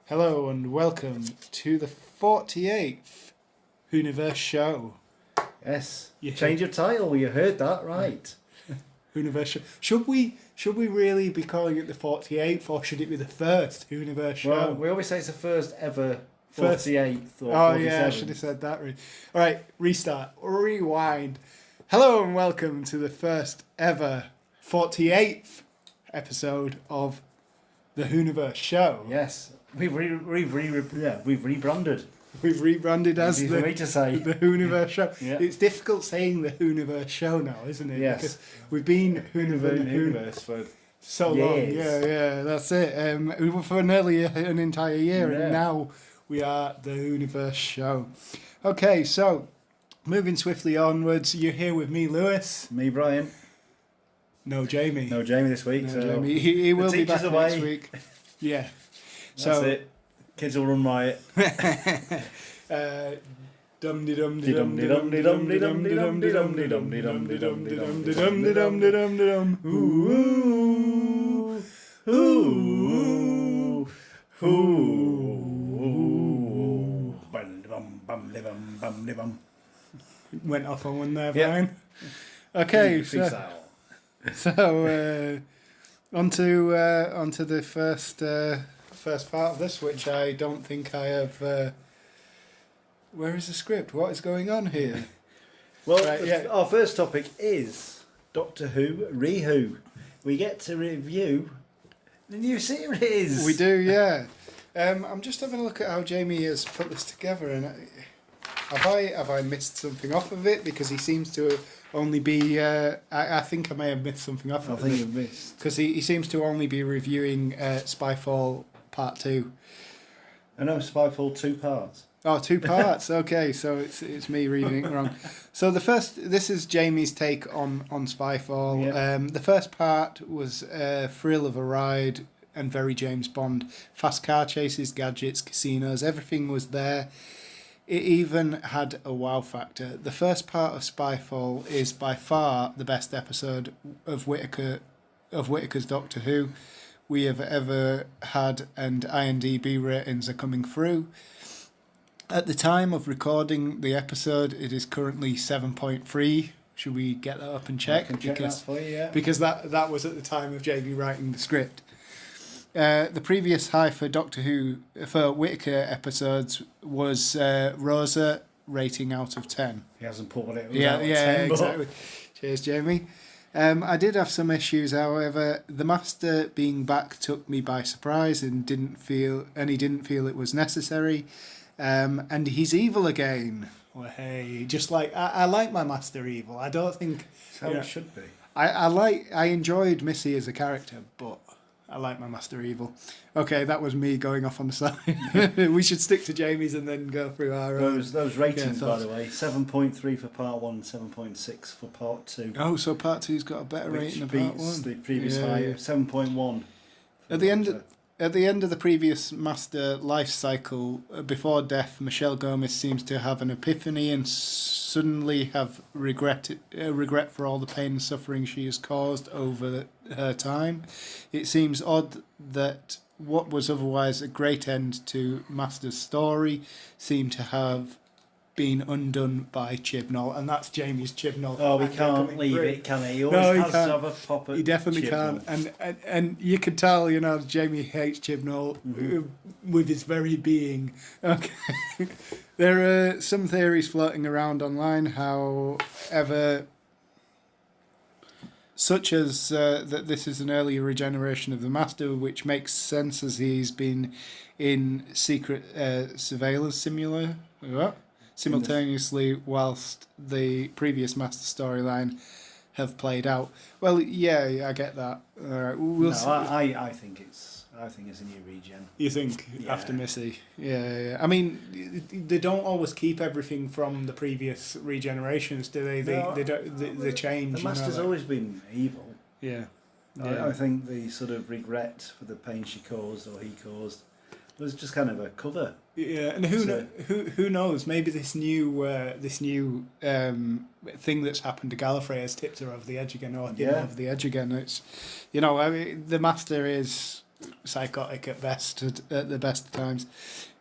Hello and welcome to the 48th Whoniverse show. Yes. Yeah. Change of title. You heard that right. Whoniverse show. Should we really be calling it the 48th, or should it be the first Whoniverse show? Well, we always say it's the first ever 48th or 47th. Oh yeah, I should have said that. All right, restart, rewind. Hello and welcome to the first ever 48th episode of the Whoniverse show. Yes. We've rebranded. We've rebranded as Easy for me to say. the Whoniverse show. Yeah. It's difficult saying the Whoniverse show now, isn't it? Yes. Because we've been Whoniverse for so long. years. Yeah, that's it. We were for nearly an entire year, Yeah. and now we are the Whoniverse show. Okay, so moving swiftly onwards, you're here with me, Lewis. Me, Brian. No, Jamie. No, Jamie this week. No, so Jamie. He will be back teacher's next away. week. Yeah. That's it. Kids will run riot. Dum de dum de Dum dum de de dum dum de de dum dum de de dum dum de de dum dum de de dum dum de de dum dum de de dum dum de de dum dum de de dum dum de dum. Ooh. Ooh. Ooh. Bum bum bum bum bum bum. Went off on one there, Yep. Brian. Okay, Peace out. so onto the first part of this, which I don't think I have. Where is the script? What is going on here? Well, Right, yeah. our first topic is Doctor Who Re-Who. We get to review the new series. We do, yeah. I'm just having a look at how Jamie has put this together, and have I missed something off of it? Because he seems to only be. I think I may have missed something off I of think it. you've missed. Because he seems to only be reviewing Spyfall Part 2. I know Spyfall 2 parts. Oh, 2 parts. Okay, so it's me reading it wrong. So this is Jamie's take on Spyfall. Yeah. The first part was thrill of a ride and very James Bond. Fast car chases, gadgets, casinos, everything was there. It even had a wow factor. The first part of Spyfall is by far the best episode of Whittaker's Doctor Who we have ever had, and IMDb ratings are coming through. At the time of recording the episode, it is currently 7.3. Should we get that up and check? I can check that for you, yeah. Because that was at the time of Jamie writing the script. The previous high for Doctor Who, for Whittaker episodes, was Rosa, rating out of 10. He hasn't put what it was Yeah, out of 10, but exactly. Cheers, Jamie. I did have some issues, however. The Master being back took me by surprise and he didn't feel it was necessary. And he's evil again. Well, hey, just like I like my Master evil. I don't think That's how it should be. I enjoyed Missy as a character, but I like my Master evil. Okay, that was me going off on the side. We should stick to Jamie's and then go through our Those ratings, by thoughts. the way, 7.3 for part 1, 7.6 for part 2. Oh, so part 2's got a better Which rating than part beats 1. the previous Yeah, high yeah. of 7.1. At the end of the previous Master life cycle, before death, Michelle Gomez seems to have an epiphany and suddenly have regret for all the pain and suffering she has caused over her time. It seems odd that what was otherwise a great end to Master's story seemed to have been undone by Chibnall, and that's Jamie's Chibnall. Oh, we anger can't coming leave through. it, can he? He always has can't. to have a pop at He definitely Chibnall. can, and you can tell, Jamie hates Chibnall with his very being. Okay, there are some theories floating around online, however, such as that this is an earlier regeneration of the Master, which makes sense as he's been in secret surveillance simultaneously whilst the previous Master storyline have played out. Well, yeah, I get that. We'll see. I think it's a new regen. You think Yeah. after Missy? Yeah. I mean, they don't always keep everything from the previous regenerations, do they? No, They change. The Master's always been evil. Yeah. I think the sort of regret for the pain she caused or he caused was just kind of a cover. Yeah, and who knows? Maybe this new thing that's happened to Gallifrey has tipped her over the edge again, or him over the edge again. It's, I mean, the Master is psychotic at best, at the best of times.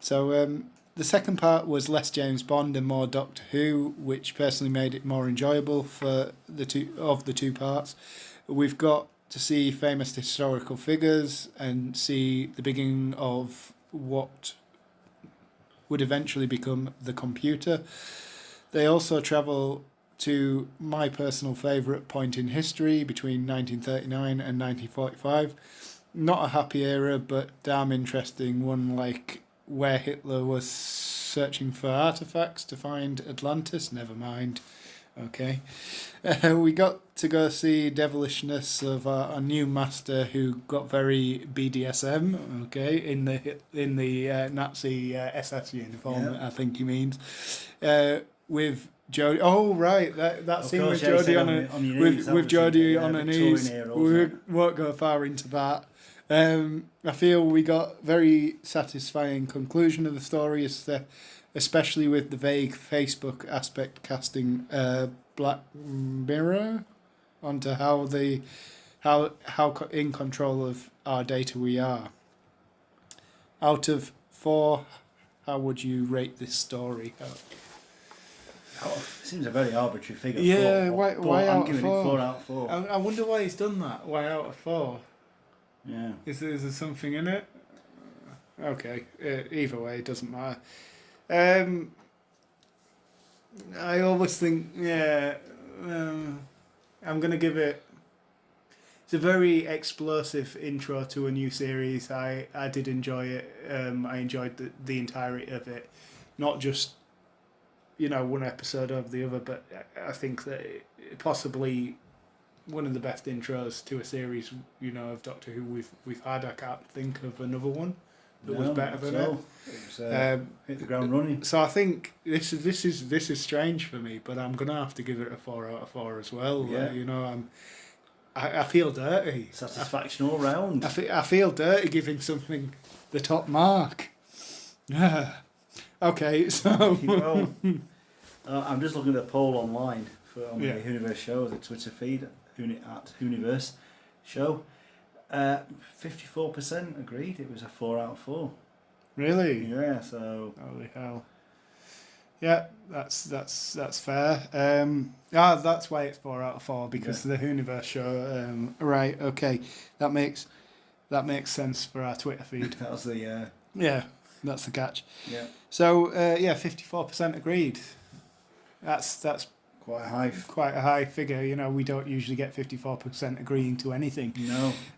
So the second part was less James Bond and more Doctor Who, which personally made it more enjoyable for the two parts. We've got to see famous historical figures and see the beginning of what would eventually become the computer. They also travel to my personal favourite point in history between 1939 and 1945. Not a happy era, but damn interesting one, like where Hitler was searching for artifacts to find Atlantis. Never mind. Okay. We got to go see devilishness of a new master who got very BDSM, okay, in the Nazi SS uniform, Yep. I think he means. With Jodie. Oh, right, that scene course, with yeah, you said Jodie on your knees, that with was Jodie the, on her Victorian knees. era, We wasn't it? won't go far into that. I feel we got very satisfying conclusion of the story, especially with the vague Facebook aspect casting Black Mirror onto how in control of our data we are. Out of 4, how would you rate this story? Seems a very arbitrary figure. Yeah, 4, why but out I'm of giving 4? it 4 out of 4. I wonder why he's done that. Why out of 4? Yeah. Is there something in it? Okay, either way, it doesn't matter. I always think, I'm going to give it... It's a very explosive intro to a new series. I did enjoy it. I enjoyed the entirety of it. Not just, one episode over the other, but I think that possibly one of the best intros to a series, of Doctor Who we've had. I can't think of another one that was better than it. It was, hit the ground running. So I think this is strange for me, but I'm gonna have to give it a 4 out of 4 as well. Yeah. I feel dirty. Satisfaction all round. I feel dirty giving something the top mark. Okay, so Well, I'm just looking at the poll online on the Yeah. Whoniverse show, the Twitter feed at Whoniverse show. 54% agreed it was a 4 out of 4. really, Yeah, so holy hell. Yeah, that's fair. That's why it's 4 out of 4 because of the Whoniverse show. Right, okay, that makes sense for our Twitter feed. that was the Yeah, that's the catch. yeah, So 54% agreed. That's quite high. quite a high figure. We don't usually get 54% agreeing to anything.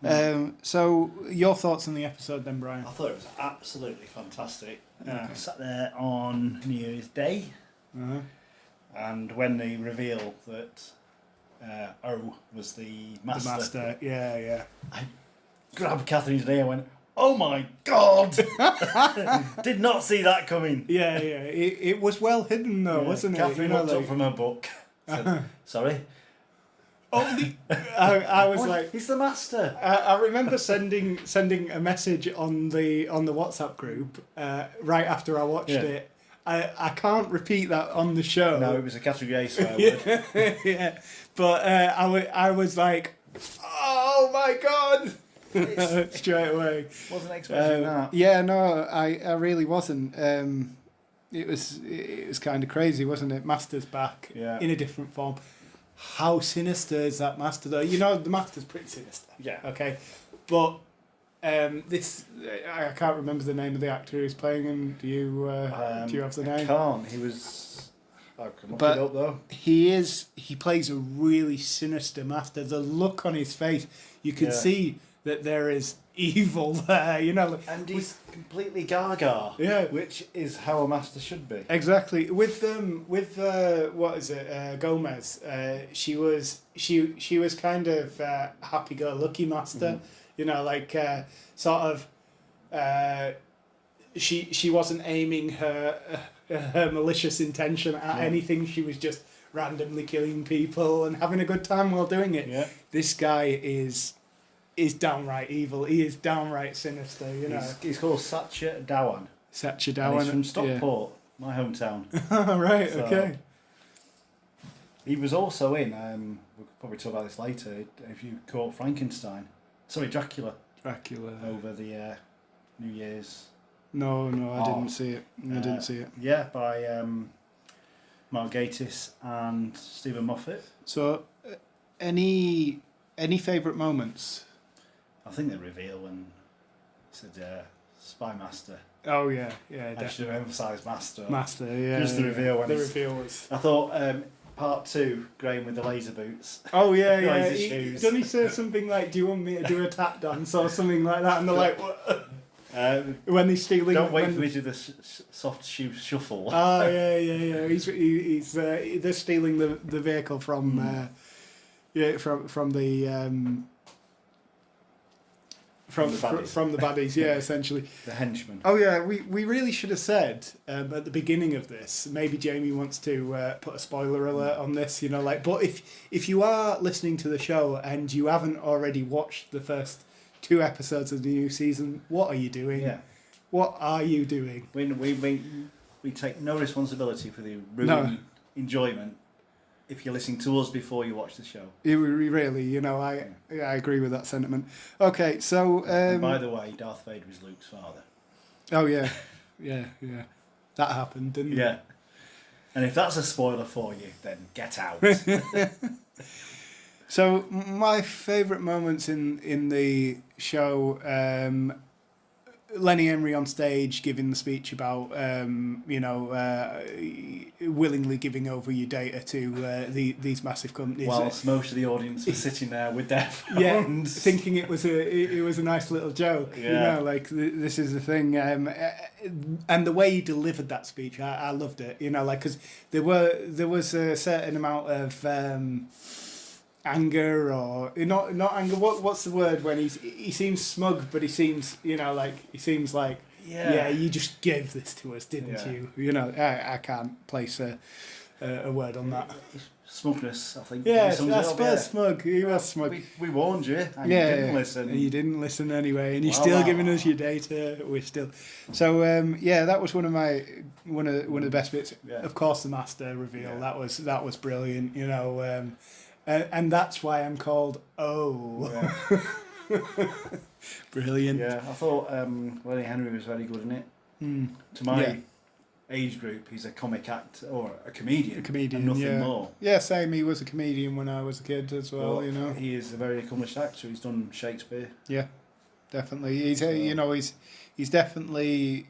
No. So your thoughts on the episode then, Brian? I thought it was absolutely fantastic. Yeah. I sat there on New Year's Day, Uh-huh. and when they reveal that O was the master, The master, yeah. grabbed Catherine's knee and went, "Oh my God!" Did not see that coming. Yeah. It was well hidden though, wasn't it? Catherine looked up from her book. Said, "Sorry." I was like, "He's the master." I remember sending a message on the WhatsApp group right after I watched it. I can't repeat that on the show. No, it was a category A swear word. Yeah, but I was like, oh my God. Straight away. Wasn't expecting that. Yeah, no, I really wasn't. It was kind of crazy, wasn't it? Master's back in a different form. How sinister is that Master though? The Master's pretty sinister. Yeah. Okay, but this I can't remember the name of the actor who's playing him. Do you have the name? I can't. He was. I can look But it up though. He plays a really sinister Master. The look on his face, you can see that there is evil there, And he's completely gaga. Yeah. Which is how a master should be. Exactly. With what is it? Gomez. She was kind of happy-go-lucky Master. Mm-hmm. Sort of. She wasn't aiming her malicious intention at anything. She was just randomly killing people and having a good time while doing it. Yeah. This guy is downright evil. He is downright sinister. He's called Satya Dhawan. Satya And Dhawan. he's from Stockport, my hometown. Right. So, Okay. He was also in. We could probably talk about this later. If you caught Frankenstein, sorry, Dracula. Dracula. over the New Year's. No, I Oh. didn't see it. I didn't see it. Yeah, by Mark Gatiss and Stephen Moffat. So, any favourite moments? I think the reveal when he said Spy Master. Oh yeah, I should definitely. have emphasised Master. Master, yeah. Just the reveal when the he's- reveal was. I thought part 2, Graham with the laser boots. Oh yeah. Laser He, shoes. doesn't he say something like, "Do you want me to do a tap dance" or something like that? And they're like, "What?" When they're stealing. Don't wait when- for me to do the soft shoe shuffle. Oh yeah. He's they're stealing the vehicle from from the From the baddies. from the baddies, yeah, essentially. The henchman. Oh yeah, we really should have said at the beginning of this. Maybe Jamie wants to put a spoiler alert on this, you know, like. But if you are listening to the show and you haven't already watched the first 2 episodes of the new season, what are you doing? Yeah. What are you doing? We take no responsibility for the ruined enjoyment if you're listening to us before you watch the show. Really, you know, I agree with that sentiment. Okay, so And by the way, Darth Vader is Luke's father. oh yeah, that happened, didn't it? Yeah. And if that's a spoiler for you, then get out. So my favourite moments in the show, Lenny Henry on stage giving the speech about willingly giving over your data to these massive companies. Whilst most of the audience were sitting there with their phones. Yeah, thinking it was a nice little joke. Yeah. You know, like this is the thing. And the way he delivered that speech, I loved it. You know, like because there was a certain amount of anger or not anger. What's the word when he seems smug, but he seems like yeah, you just gave this to us, didn't you? You know, I can't place a word on that. Smugness, I think. Yeah, sums it I up, suppose smug. He was smug. We warned you, and you didn't listen. You didn't listen anyway, and you're Wow, still wow. giving us your data. We're still. So that was one of the best bits. Yeah. Of course, the master reveal. Yeah. That was brilliant. You know, and that's why I'm called O. Yeah. Brilliant. Yeah, I thought Lenny Henry was very good in it. To my age group, he's a comic actor or a comedian. and nothing more. Yeah, same. He was a comedian when I was a kid as well. But You know. he is a very accomplished actor. He's done Shakespeare. Yeah, definitely. He's definitely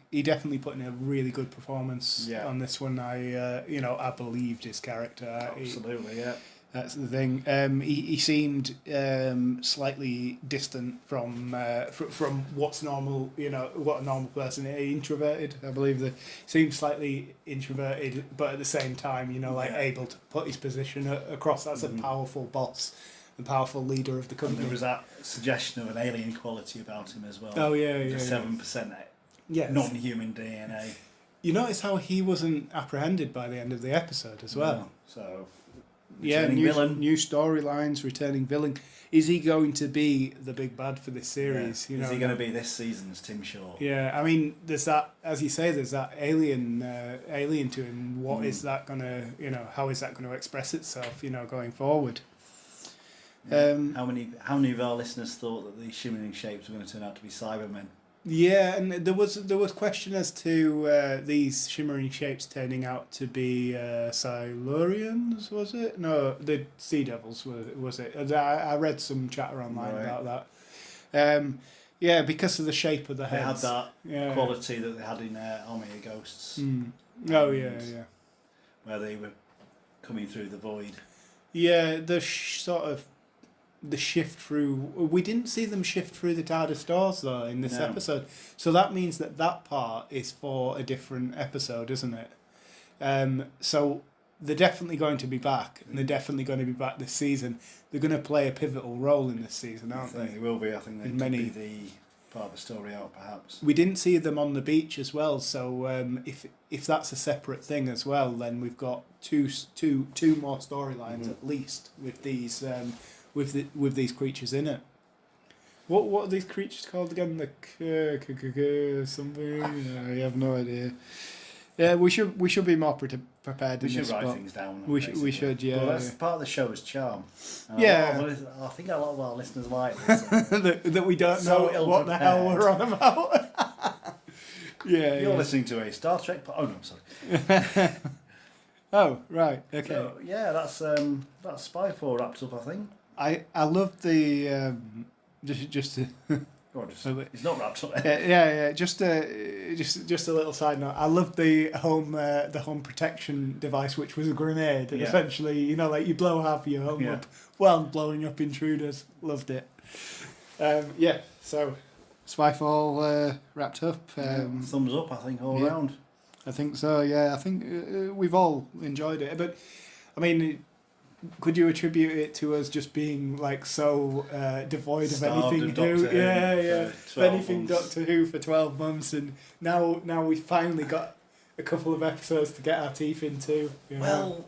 put in a really good performance on this one. I believed his character. Absolutely, yeah. That's the thing. He seemed slightly distant from what's normal. You know, what a normal person is. Introverted, I believe. That seemed slightly introverted, but at the same time, able to put his position across as a powerful boss, the powerful leader of the And company. there was that suggestion of an alien quality about him as well. Oh yeah. 7% Yes. non-human DNA. You notice how he wasn't apprehended by the end of the episode as well. No, so Yeah, returning new storylines, returning villain. Is he going to be the big bad for this series? Yeah. Is he going to be this season's Tim Shaw? Yeah, I mean, there's that, as you say, there's that alien to him. What is that going to, how is that going to express itself, going forward? How many of our listeners thought that these shimmering shapes were going to turn out to be Cybermen? Yeah, and there was question as to these shimmering shapes turning out to be Silurians, was it? No, the Sea Devils, was it? I read some chatter online about that. Yeah, because of the shape of the They had heads. that quality that they had in Army of Ghosts. Oh, yeah. Where they were coming through the void. Yeah, the shift through. We didn't see them shift through the TARDIS doors though in this episode, so that means that part is for a different episode, isn't it? So they're definitely going to be back, and they're definitely going to be back this season. They're going to play a pivotal role in this season, aren't they? They will be. I think they In could many- be the part of the story out, perhaps. We didn't see them on the beach as well, so if that's a separate thing as well, then we've got two more storylines at least with these. With these creatures in it. What are these creatures called again? The something? I have no idea. Yeah, we should be more prepared. We should write things down. We should, yeah. Well, that's part of the show's charm. Yeah. I think a lot of our listeners like this. that we don't know what the hell we're on about. Yeah. You're listening to a Star Trek. Oh no, I'm sorry. Oh right, okay. So, yeah, that's Spyfall wrapped up. I think. I love the just to. It's not wrapped up. Yeah. Just a little side note. I love the home protection device, which was a grenade. And essentially, like you blow half your home up while blowing up intruders. Loved it. So Spyfall wrapped up. Thumbs up, I think, all round. I think so. Yeah, I think we've all enjoyed it. But I mean, could you attribute it to us just being like so devoid of anything Who? Anything Doctor Who for 12 months, and now we finally got a couple of episodes to get our teeth into. Well,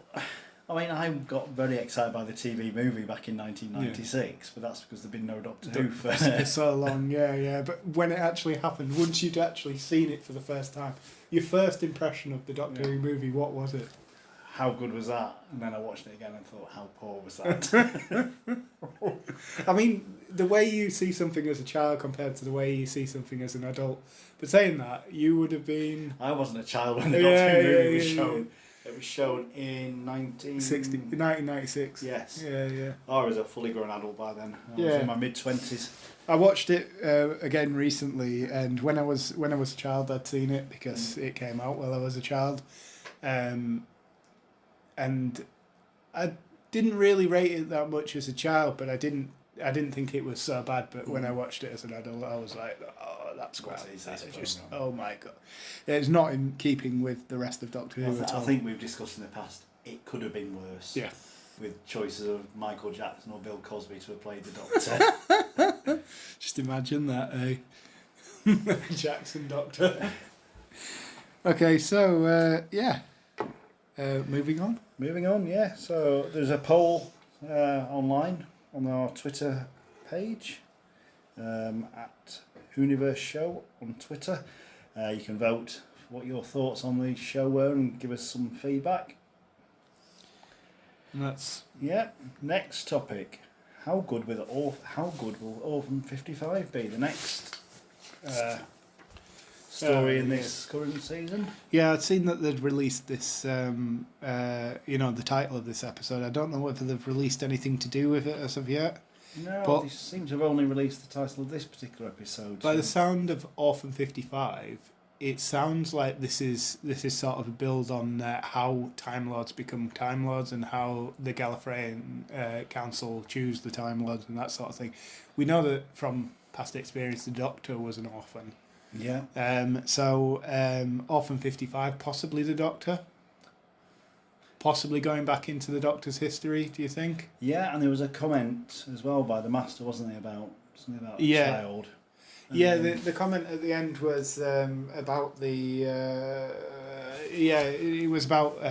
I mean, I got very excited by the TV movie back in 1996, but that's because there'd been no Doctor Who for so long. Yeah. But when it actually happened, once you'd actually seen it for the first time, your first impression of the Doctor Who movie, what was it? How good was that? And then I watched it again and thought, how poor was that? I mean, the way you see something as a child compared to the way you see something as an adult. But saying that, you would have been... I wasn't a child when the Doctor Who movie was shown. It was shown in 1996. Yes. Yeah. I was a fully grown adult by then. I was in my mid-20s. I watched it again recently, and when I was a child, I'd seen it because it came out while I was a child. And I didn't really rate it that much as a child, but I didn't think it was so bad. But when I watched it as an adult, I was like, oh, that's great. Oh my god, it's not in keeping with the rest of Doctor Who at all. I think we've discussed in the past it could have been worse. Yeah. With choices of Michael Jackson or Bill Cosby to have played the Doctor. Just imagine that, Jackson Doctor. Okay, so moving on. Moving on, yeah. So there's a poll online on our Twitter page at Whoniverse Show on Twitter. You can vote what your thoughts on the show were and give us some feedback. And that's Next topic: how good will Orphan 55 be? The next story in this current season. Yeah, I'd seen that they'd released this. The title of this episode. I don't know whether they've released anything to do with it as of yet. No, but they seem to have only released the title of this particular episode. By the sound of Orphan 55, it sounds like this is sort of a build on how Time Lords become Time Lords and how the Gallifreyan Council choose the Time Lords and that sort of thing. We know that from past experience, the Doctor was an orphan. Yeah. Orphan 55, possibly the Doctor. Possibly going back into the Doctor's history, do you think? Yeah, and there was a comment as well by the Master, wasn't there, about something about a child. The comment at the end was about the... it was about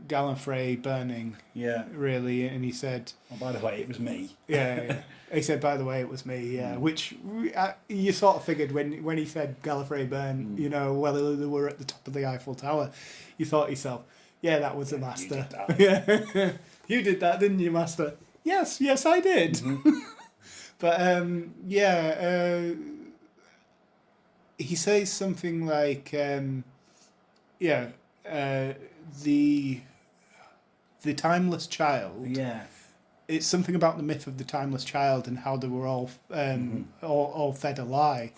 Gallifrey burning. Yeah. Really, and he said... Oh, by the way, it was me. Yeah. He said, by the way, it was me, which you sort of figured when he said Gallifrey burn, whether they were at the top of the Eiffel Tower, you thought yourself, yeah, that was the Master. Yeah, you did that, didn't you, Master? Yes, I did. Mm-hmm. But, he says something like, the timeless child. Yeah. It's something about the myth of the timeless child and how they were all all fed a lie.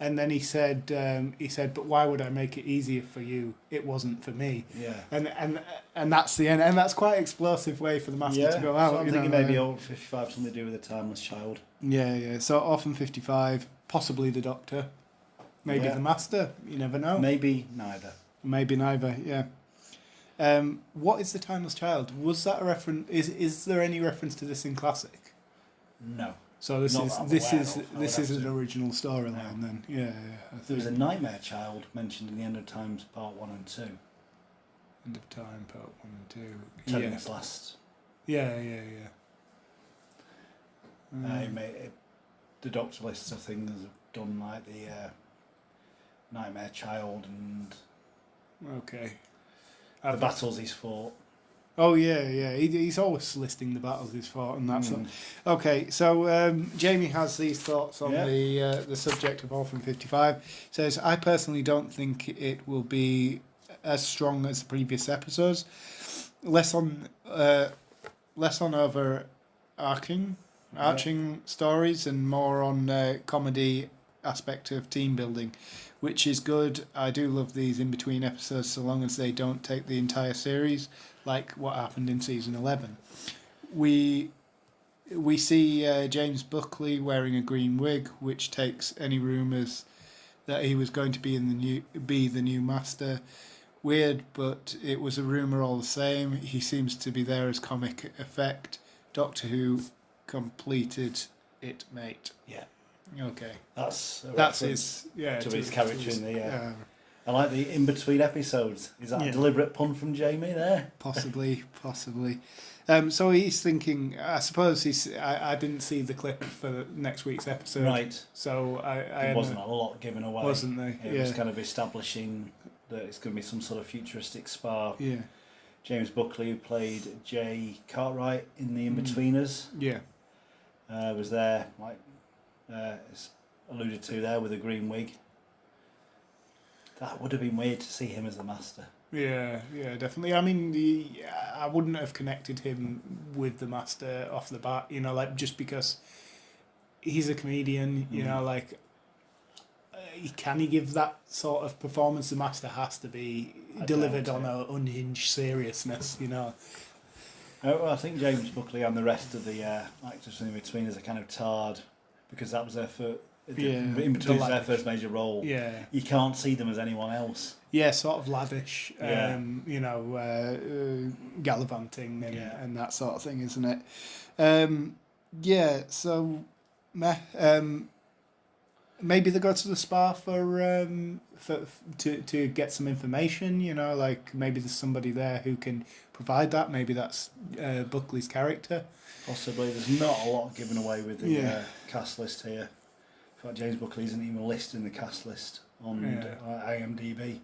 And then he said, but why would I make it easier for you? It wasn't for me. Yeah. And that's the end. And that's quite an explosive way for the Master to go out. So I'm thinking maybe Orphan 55 something to do with the timeless child. Yeah. So Orphan 55, possibly the Doctor, maybe the Master. You never know. Maybe neither. Yeah. What is the timeless child? Was that a reference? Is there any reference to this in classic? No. So this is an original storyline then. Yeah. There was a Nightmare Child mentioned in the End of Times Part 1 and 2. End of Time Part 1 and 2. Telling us last. Yeah. The Doctor lists of things have done like the Nightmare Child and Okay. The battles he's fought. Oh yeah. He's always listing the battles he's fought and that sort. Okay, so Jamie has these thoughts on the subject of Orphan 55. Says, I personally don't think it will be as strong as the previous episodes. Less on overarching stories and more on comedy aspect of team building, which is good. I do love these in between episodes so long as they don't take the entire series, like what happened in season 11. We see James Buckley wearing a green wig, which takes any rumours that he was going to be the new master. Weird, but it was a rumour all the same. He seems to be there as comic effect. Doctor Who completed it, mate. Yeah. Okay. That's his to his character in the. I like the in between episodes. Is that a deliberate pun from Jamie there? Possibly. So he's thinking. I suppose I didn't see the clip for next week's episode. Right. So there wasn't a lot given away. Wasn't there? It was kind of establishing that it's going to be some sort of futuristic spa. Yeah. James Buckley, who played Jay Cartwright in The Inbetweeners, was there, like it's alluded to there, with a green wig. That would have been weird to see him as the master. Yeah, definitely. I mean, I wouldn't have connected him with the master off the bat, like just because he's a comedian, like. Can he give that sort of performance? The master has to be delivered on an unhinged seriousness, I think James Buckley and the rest of the actors in between us are kind of tarred because that was their first. In between their first major role. Yeah, you can't see them as anyone else. Yeah, sort of laddish. Gallivanting and that sort of thing, isn't it? So, maybe they go to the spa to get some information. Like maybe there's somebody there who can provide that. Maybe that's Buckley's character. Possibly. There's not a lot given away with the cast list here. In fact, James Buckley isn't even listed in the cast list on IMDb.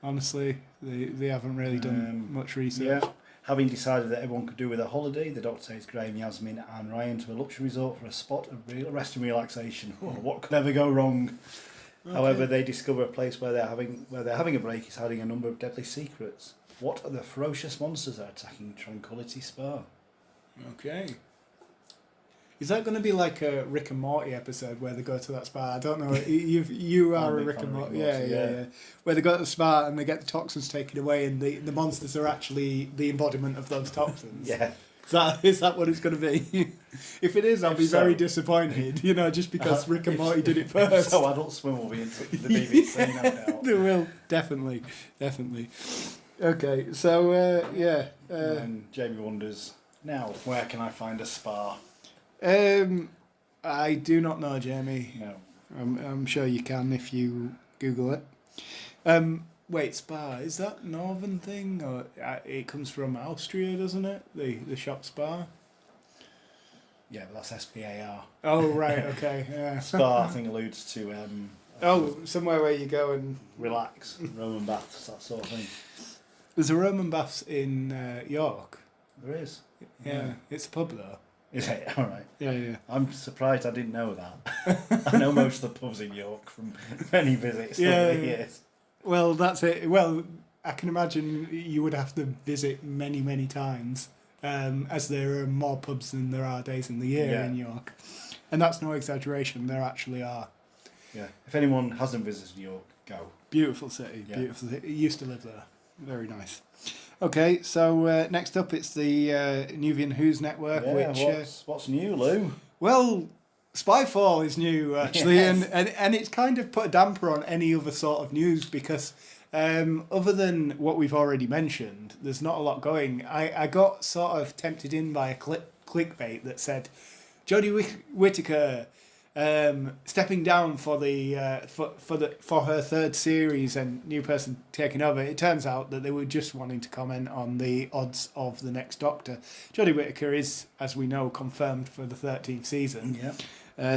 Honestly, they haven't really done much research. Yeah. Having decided that everyone could do with a holiday, the Doctor takes Graham, Yasmin and Ryan to a luxury resort for a spot of rest and relaxation. Oh, what could ever go wrong? Okay. However, they discover a place where they're having a break is hiding a number of deadly secrets. What are the ferocious monsters that are attacking Tranquility Spa? Okay. Is that going to be like a Rick and Morty episode where they go to that spa? I don't know. You are a Rick and Morty. Yeah. Where they go to the spa and they get the toxins taken away, and the monsters are actually the embodiment of those toxins. Yeah. Is that what it's going to be? If it is, I'll be very disappointed. Just because Rick and Morty did it first. So Adult Swim will be into the BBC, no doubt. They will definitely. Okay, so and Jamie wonders now, where can I find a spa? I do not know, Jamie. No. I'm sure you can if you Google it. Wait, spa, is that northern thing? Or it comes from Austria, doesn't it? The shop spa? Yeah, but that's SPAR. Oh, right, okay, yeah. Spa, I think, alludes to... somewhere where you go and... relax, Roman baths, that sort of thing. There's a Roman baths in York. There is? Yeah, it's a pub, though. Is it? All right. Yeah. I'm surprised I didn't know that. I know most of the pubs in York from many visits over the years. Well, that's it. Well, I can imagine you would have to visit many, many times, as there are more pubs than there are days in the year in York. And that's no exaggeration. There actually are. Yeah. If anyone hasn't visited York, go. Beautiful city. Yeah. Beautiful city. I used to live there. Very nice. Okay, so next up it's the Nuvian Who's Network. Yeah, what's new, Lou? Well, Spyfall is new, actually, and it's kind of put a damper on any other sort of news because other than what we've already mentioned, there's not a lot going. I got sort of tempted in by a clickbait that said, Jodie Whittaker stepping down for her third series and new person taking over. It turns out that they were just wanting to comment on the odds of the next Doctor. Jodie Whittaker is, as we know, confirmed for the 13th season. Yeah.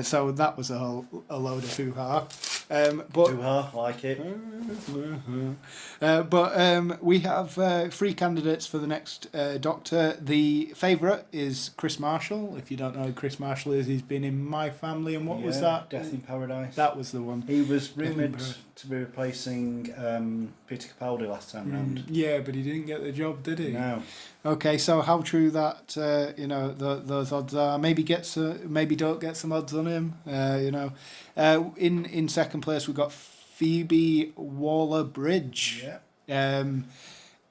So that was a load of hoo-ha. But Hoo-ha, like it. we have 3 candidates for the next Doctor. The favourite is Chris Marshall. If you don't know who Chris Marshall is, he's been in My Family, and what was that? Death in Paradise. That was the one. He was rumoured to be replacing Peter Capaldi last time round. Yeah, but he didn't get the job, did he? No. Okay, so how true that those odds are? Maybe maybe don't get some odds on him. In second place we've got Phoebe Waller-Bridge. Yeah.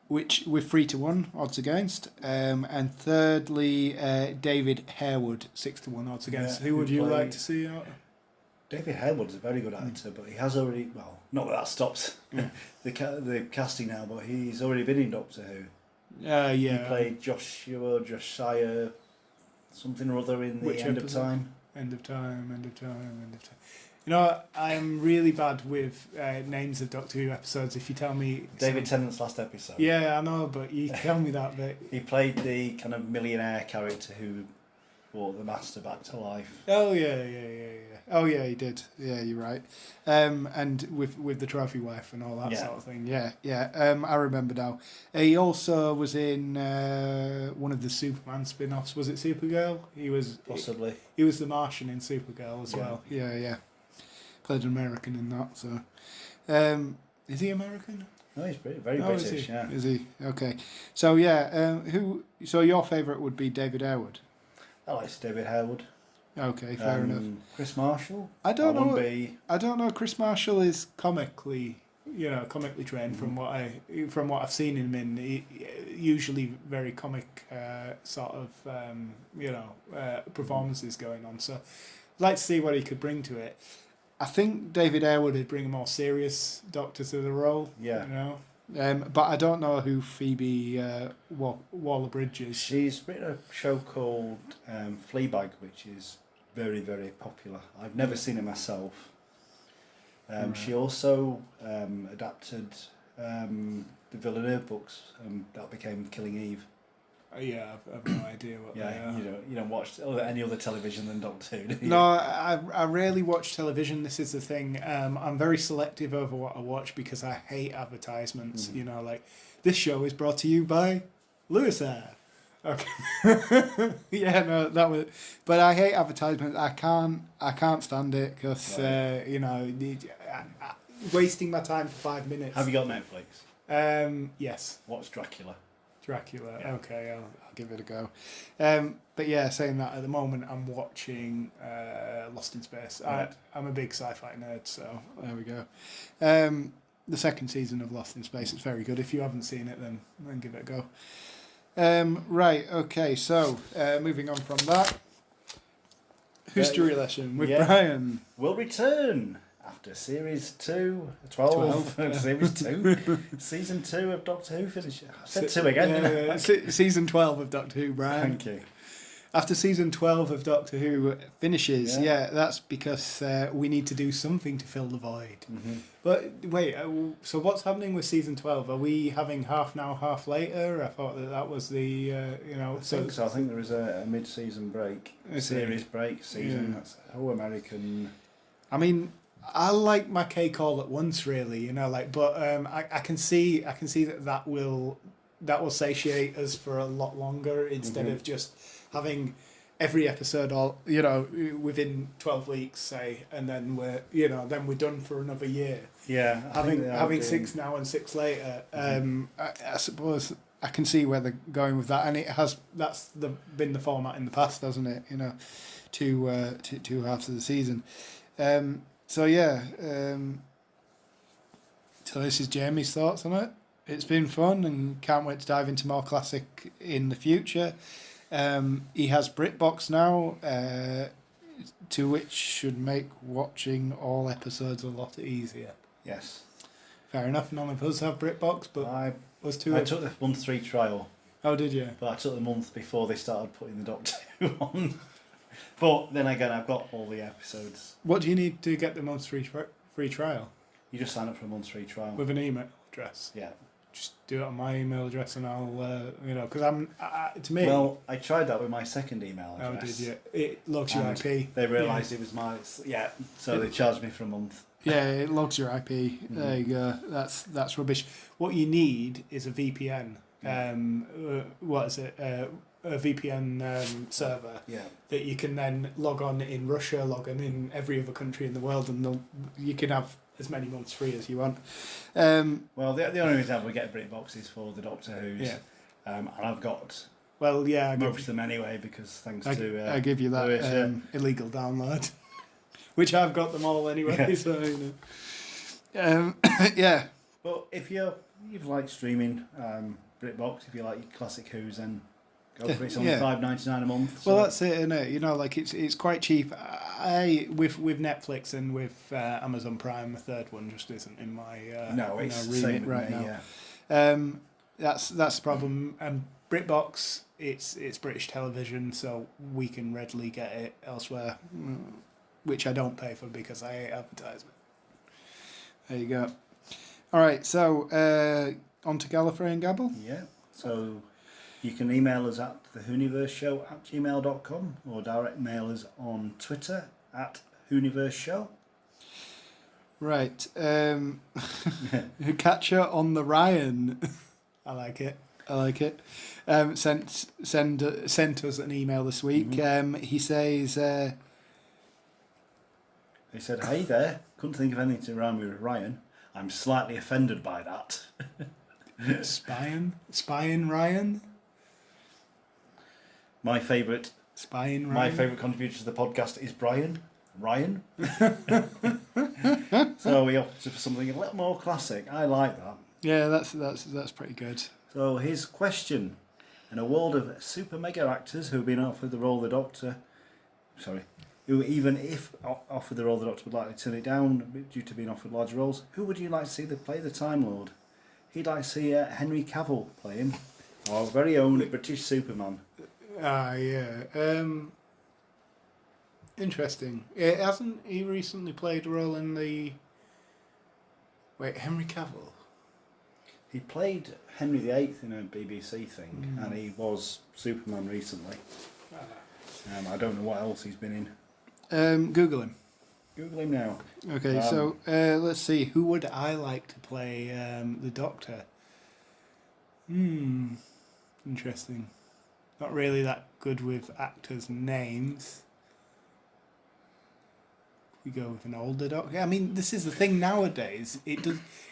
Which we're 3-1 odds against, and thirdly David Harewood 6-1 odds against. Yeah, who would you like to see out? David Harewood is a very good actor, but he has already, well, not that stops the casting now, but he's already been in Doctor Who. Yeah. He played Josiah, something or other in the End of Time. End of Time. You know, I'm really bad with names of Doctor Who episodes. If you tell me... David Tennant's last episode. Yeah, I know, but you tell me that bit. He played the kind of millionaire character who brought the Master back to life. Oh, yeah. Oh, yeah, he did. Yeah, you're right. And with the trophy wife and all that sort of thing. Yeah. I remember now. He also was in one of the Superman spin-offs. Was it Supergirl? He was... Possibly. He was the Martian in Supergirl as well. Yeah. Played an American in that, so... is he American? No, he's very British, yeah. Is he? Okay. So, so your favourite would be David Harewood? I like David Harewood. Okay, fair enough. Chris Marshall? I don't know. Chris Marshall is comically trained from what I've seen him in. Usually very comic sort of performances going on. So, I'd like to see what he could bring to it. I think David Harewood would bring a more serious Doctor to the role. Yeah. But I don't know who Phoebe Waller-Bridge is. She's written a show called Fleabag, which is very, very popular. I've never seen it myself. Right. She also adapted the Villeneuve books that became Killing Eve. Yeah, I've no idea what they are. You don't watch any other television than Doctor Who, do you? No, I rarely watch television. This is the thing. I'm very selective over what I watch because I hate advertisements. Like this show is brought to you by Lewis Air. Okay. That was. But I hate advertisements. I can't stand it because wasting my time for 5 minutes. Have you got Netflix? Yes. What's Dracula? Yeah. Okay, I'll give it a go. But yeah, saying that, at the moment I'm watching Lost in Space. Right. I'm a big sci-fi nerd, so there we go. The second season of Lost in Space is very good. If you haven't seen it, then give it a go. Right, okay, so moving on from that. History lesson with Brian. We'll return after Series 2, 12. Series 2, Season 2 of Doctor Who finishes. I said 2 again, didn't I? Season 12 of Doctor Who, Brian. Thank you. After Season 12 of Doctor Who finishes, that's because we need to do something to fill the void. Mm-hmm. But wait, so what's happening with Season 12? Are we having half now, half later? I thought that was the, I think so. I think there is a mid-season break, series break season. Yeah. That's American. I mean, I like my cake all at once, really. But I can see that will satiate us for a lot longer instead of just having every episode all within 12 weeks, say, and then we're done for another year. Yeah, having 6 now and 6 later. I suppose I can see where they're going with that, and that's been the format in the past, hasn't it? Two halves of the season. So this is Jamie's thoughts on it. It's been fun and can't wait to dive into more classic in the future. He has BritBox now, to which should make watching all episodes a lot easier. Yes. Fair enough, none of us have BritBox, but I took the month 3 trial. Oh, did you? But I took the month before they started putting the Doctor Who on. But then again, I've got all the episodes. What do you need to get the month free trial? You just sign up for a month 3 trial. With an email address? Yeah. just do it on my email address, and I'll because to me. Well, I tried that with my second email Oh, address. did you? It logs your And IP. They realised it was my so they charged me for a month. Yeah, it logs your IP. There you go. That's rubbish. What you need is a VPN. What is it? A VPN server that you can then log on in Russia, log on in every other country in the world, and you can have as many months free as you want. Well, the only reason we get BritBox is for the Doctor Who's, and I've got most of them anyway because thanks to I give you that Lewis, illegal download, which I've got them all anyway. Yeah. So yeah. But if you like streaming BritBox, if you like your classic Who's, then go for it. It's only $5.99 a month. So. Well, that's it, isn't it? You know, like it's quite cheap. With Netflix and with Amazon Prime, the third one just isn't in my it's the remit same right with me, now. Yeah. That's the problem. And BritBox, it's British television, so we can readily get it elsewhere, which I don't pay for because I hate advertisement. There you go. All right, so on to Gallifrey and Gabble. Yeah. So you can email us at thewhoniverseshow@gmail.com or direct mail us on Twitter at Whoniverse Right. Catcher on the Ryan. I like it. Sent us an email this week. Mm-hmm. He says... He said, "Hey there, couldn't think of anything to rhyme with Ryan. I'm slightly offended by that." Spying Ryan? My favourite contributor to the podcast is Ryan. So we opted for something a little more classic. I like that. Yeah, that's pretty good. So his question: in a world of super mega actors who have been offered the role of the Doctor, who even if offered the role of the Doctor would likely turn it down due to being offered larger roles, who would you like to see play the Time Lord? He'd like to see Henry Cavill play him, our very own British Superman. Yeah. Interesting. Hasn't he recently played a role in the... Wait, Henry Cavill? He played Henry VIII in a BBC thing, and he was Superman recently. I don't know what else he's been in. Google him. Google him now. Okay, so let's see. Who would I like to play the Doctor? Interesting. Not really that good with actors' names. We go with an older Doctor. I mean, this is the thing nowadays. It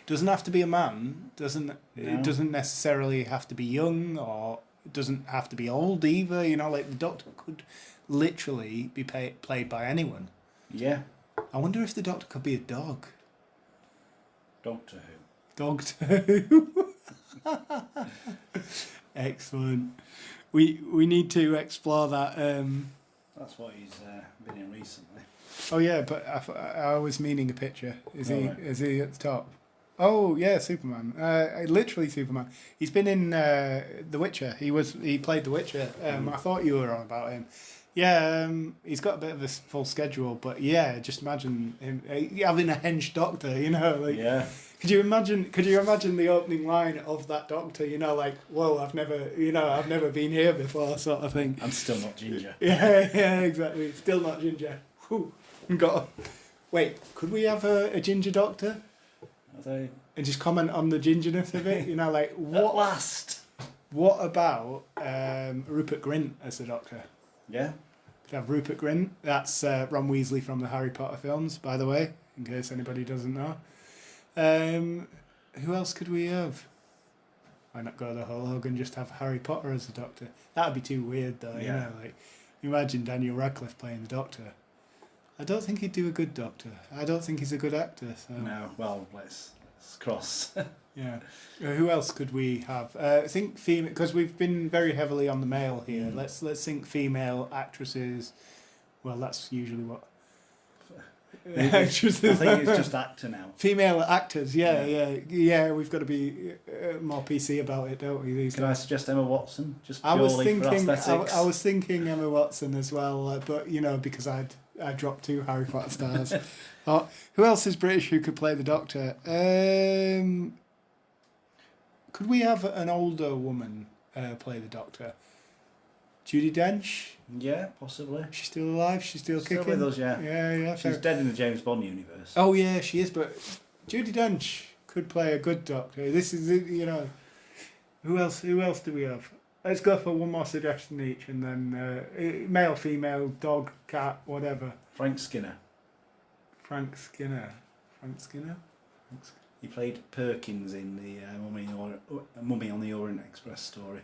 doesn't have to be a man. It doesn't necessarily have to be young, or it doesn't have to be old either. You know, like the Doctor could literally be played by anyone. Yeah. I wonder if the Doctor could be a dog. Doctor Who. Doctor Who. Excellent. We need to explore that. That's what he's been in recently. Oh yeah, but I was meaning a picture. Is Right. he at the top? Oh yeah, Superman. Literally Superman. He's been in The Witcher. He played The Witcher. I thought you were on about him. Yeah, he's got a bit of a full schedule, but yeah, just imagine him having a hench Doctor. You know, like Yeah. Could you imagine the opening line of that Doctor? You know, like, whoa, I've never been here before, sort of thing. I'm still not ginger. Yeah, exactly. Still not ginger. Whew. Wait, could we have a ginger Doctor? Are they? And just comment on the gingerness of it? You know, like, what? At last. What about Rupert Grint as the Doctor? Yeah. Could have Rupert Grint. That's Ron Weasley from the Harry Potter films, by the way, in case anybody doesn't know. Who else could we have? Why not go the whole hog and just have Harry Potter as the Doctor? That would be too weird, though. Yeah. You know, like, imagine Daniel Radcliffe playing the Doctor. I don't think he'd do a good Doctor. I don't think he's a good actor. So. No. Well, let's cross. Yeah. Who else could we have? I think female, because we've been very heavily on the male here. Let's think female actresses. Well, that's usually what. Actresses. I think it's just actor now. Female actors, yeah. We've got to be more PC about it, don't we? These Can I days? suggest Emma Watson? Just purely for aesthetics. I was thinking Emma Watson as well, but you know, because I dropped 2 Harry Potter stars. Who else is British who could play the Doctor? Could we have an older woman play the Doctor? Judi Dench? Yeah, possibly. She's still alive? She's still Still kicking? with us, yeah. Yeah, She's fair. dead in the James Bond universe. Oh, yeah, she is, but Judi Dench could play a good Doctor. This is, you know... Who else do we have? Let's go for one more suggestion each, and then male, female, dog, cat, whatever. Frank Skinner. Frank Skinner. He played Perkins in the Mummy on the Orient Express story.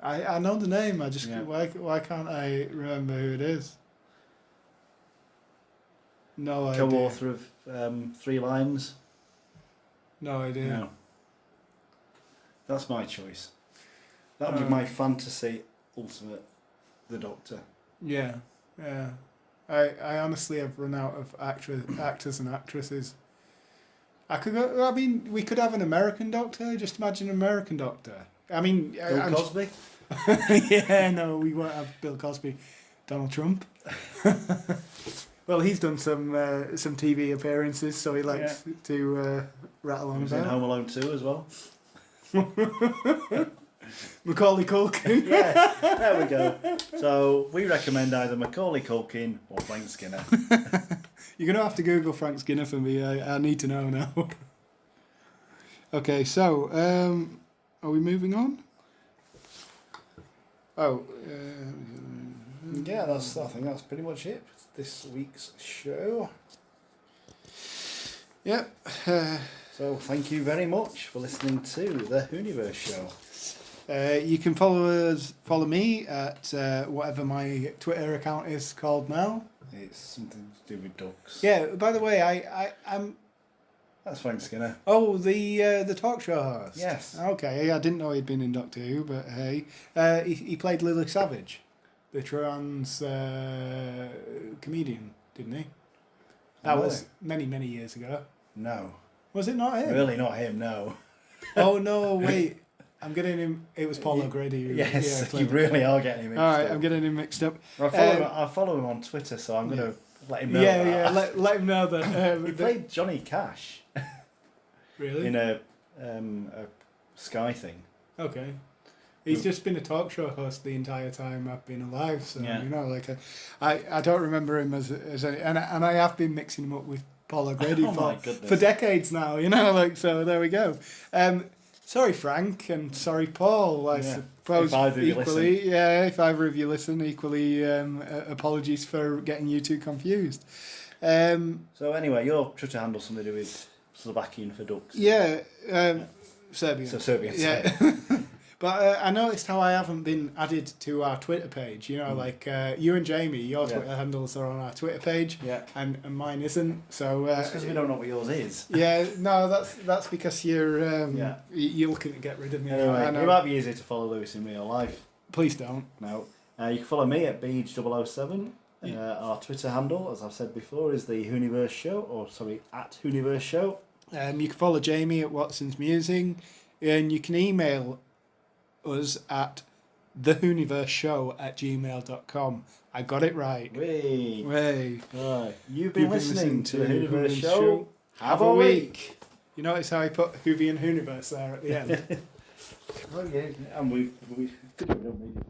I know the name. I just Yeah. why can't I remember who it is? No idea. Co-author of 3 Lines. No idea. No. That's my choice. That would be my fantasy ultimate, the Doctor. Yeah. I honestly have run out of actors and actresses. We could have an American Doctor. Just imagine an American Doctor. I mean, Bill Cosby. Yeah, no, we won't have Bill Cosby. Donald Trump. Well, he's done some TV appearances, so he likes to rattle on He was about. in Home Alone 2 as well. Macaulay Culkin. Yeah, there we go. So we recommend either Macaulay Culkin or Frank Skinner. You're going to have to Google Frank Skinner for me. I need to know now. Okay, so are we moving on? Oh. Yeah, I think that's pretty much it for this week's show. Yep. So thank you very much for listening to the Whoniverse show. You can follow me at whatever my Twitter account is called now. It's something to do with ducks. Yeah. By the way, I'm. That's Frank Skinner. Oh, the talk show host. Yes. Okay. I didn't know he'd been in Doctor Who, but hey, he played Lily Savage, the trans comedian, didn't he? That was many years ago. No. Was it not him? Really not him, no. Oh no! Wait. I'm getting him. It was Paul O'Grady. Yes, you really are getting him mixed up. Alright, I'm getting him mixed up. I follow him on Twitter, so I'm going to let him know. Let him know that. He played Johnny Cash. Really? In a Sky thing. Okay. He's just been a talk show host the entire time I've been alive, so you know, like I don't remember him as any, and I have been mixing him up with Paul O'Grady for decades now, you know, like, so there we go. Sorry, Frank, and sorry, Paul. I suppose if either equally, of you listen. if either of you listen, equally, apologies for getting you two confused. So anyway, your Twitter handle something to do with Slovakian for ducks. Serbian. So Serbian. Yeah. But I noticed how I haven't been added to our Twitter page. You know, like you and Jamie, your Twitter handles are on our Twitter page, and mine isn't. So that's because we don't know what yours is. Yeah, no, that's because you're looking to get rid of me. Anyway, it might be easier to follow Lewis in real life. Please don't. No. You can follow me at Beach007. Our Twitter handle, as I've said before, is the Whoniverse Show, at Whoniverse Show. You can follow Jamie at Watson's Musing, and you can email us at thewhoniverseshow@gmail.com. I got it right. Way. Right. You've been listening to the Whoniverse Show. Have a week. You notice how I put Whovian Whoniverse there at the end? Oh yeah, and we don't need it.